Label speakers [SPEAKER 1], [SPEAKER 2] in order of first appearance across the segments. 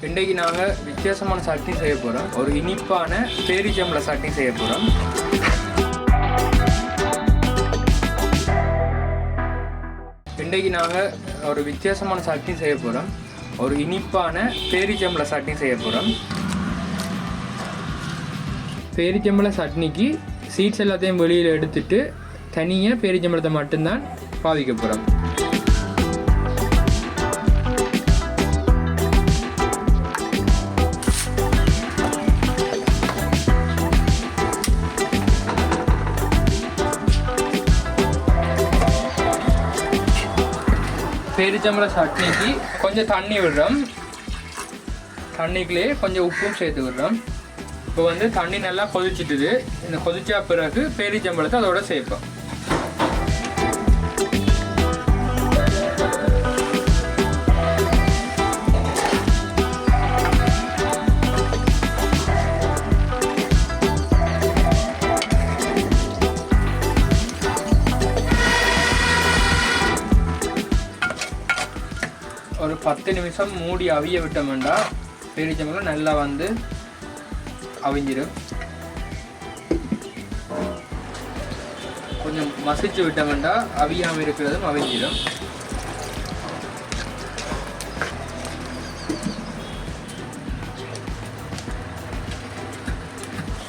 [SPEAKER 1] இன்றைக்கு நாங்கள் வித்தியாசமான சட்னி செய்ய போகிறோம். ஒரு இனிப்பான பேரிச்சம்பழ சட்னி செய்ய போகிறோம். இன்றைக்கு நாங்கள் ஒரு வித்தியாசமான சட்னி செய்ய போகிறோம். ஒரு இனிப்பான பேரிச்சம்பழ சட்னி செய்ய போகிறோம். பேரிச்சம்பழ சட்னிக்கு சீட்ஸ் எல்லாத்தையும் வெளியில் எடுத்துட்டு தனியாக பேரிச்சம்பழத்தை மட்டும்தான் பாவிக்க போகிறோம். பேரிச்சம்பழ சட்னிக்கு கொஞ்சம் தண்ணி விடுறோம். தண்ணிக்குள்ளே கொஞ்சம் உப்பும் சேர்த்து விடுறோம். இப்போ வந்து தண்ணி நல்லா கொதிச்சிட்டுது. இந்த கொதிச்சா பிறகு பேரிச்சம்பழத்தை அதோட சேர்ப்போம். ஒரு 10 நிமிஷம் மூடி அவிய விட்டோம்னா பேரிச்சம்பழம் நல்லா வந்து அவிஞ்சிடும். கொஞ்சம் மசிச்சு விட்டோம்னா அவியாமல் இருக்கிறதும் அவிஞ்சிடும்.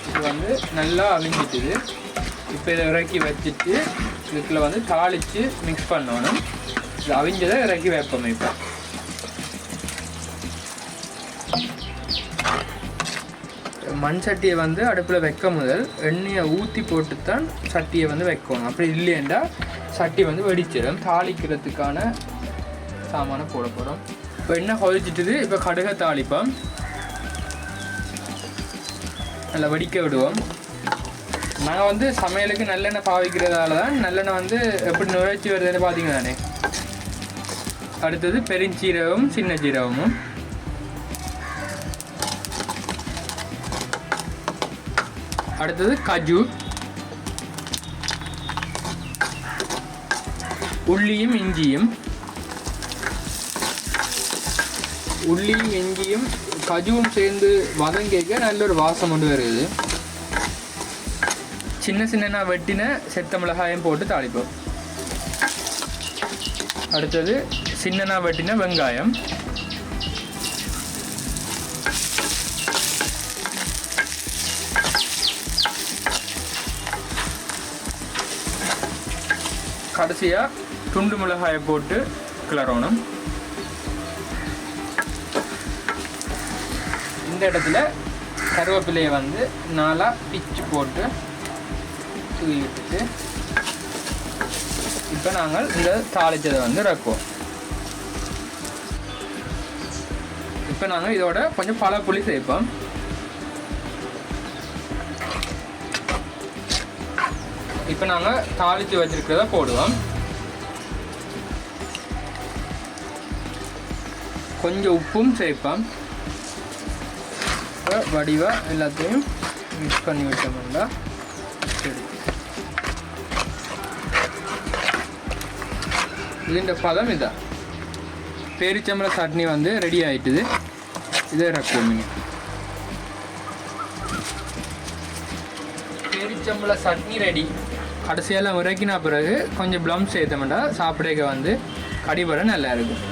[SPEAKER 1] இது வந்து நல்லா அவிஞ்சிட்டுது. இப்போ இதை இறக்கி வச்சுட்டு இதுக்குள்ள வந்து தாளித்து மிக்ஸ் பண்ணணும். இது அவிஞ்சதை இறக்கி வைப்போம். இப்போ மண் சட்டியை வந்து அடுப்பில் வைக்க முதல் எண்ணெயை ஊற்றி போட்டு தான் சட்டியை வந்து வைக்கணும். அப்படி இல்லையென்றா சட்டி வந்து வெடிச்சிடும். தாளிக்கிறதுக்கான சாமானை போட போகிறோம். இப்போ எண்ணெய் கொதிச்சிட்டுது. இப்போ கடுகை தாளிப்போம். நல்லா வெடிக்க விடுவோம். நாங்கள் வந்து சமையலுக்கு நல்லெண்ணெய் பாவிக்கிறதால தான் நல்லெண்ணெய் வந்து எப்படி நுழைச்சி வருதுன்னு பார்த்தீங்க தானே. அடுத்தது பெருஞ்சீரகமும் சின்ன ஜீரகமும், அடுத்தது கஜு, உள்ளியும் இஞ்சியும். உள்ளியும் இஞ்சியும் கஜுவும் சேர்ந்து வதங்கிக்க நல்ல ஒரு வாசம் கொண்டு வருது. சின்ன சின்ன வெட்டின செத்த மிளகாயம் போட்டு தாளிப்போம். அடுத்தது சின்னனா வெட்டின வெங்காயம், கடைசியாக துண்டு மிளகாயை போட்டு கிளறணும். இந்த இடத்துல கருவேப்பிலையை வந்து 4 பிச்சு போட்டு தூவி விட்டுட்டு இப்போ நாங்கள் இந்த தாளிச்சதை வந்து இறக்குவோம். இப்போ நாங்கள் இதோட கொஞ்சம் பல புளி சேர்ப்போம். இப்போ நாங்கள் தாளித்து வச்சிருக்கிறத போடுவோம். கொஞ்சம் உப்பும் சேர்ப்போம். இப்போ வடிவாக எல்லாத்தையும் மிக்ஸ் பண்ணி விட்டோம்னா சரி. இதுன்ற பதம் இதான். பேரிச்சம்பழ சட்னி வந்து ரெடி ஆகிட்டுது. இதை இறக்குவோம். பேரிச்சம்பழ சட்னி ரெடி. கடைசியெல்லாம் இறக்கினா பிறகு கொஞ்சம் ப்ளம் சேர்த்தோம்னா சாப்பிடக்க வந்து கடிபட நல்லா இருக்கும்.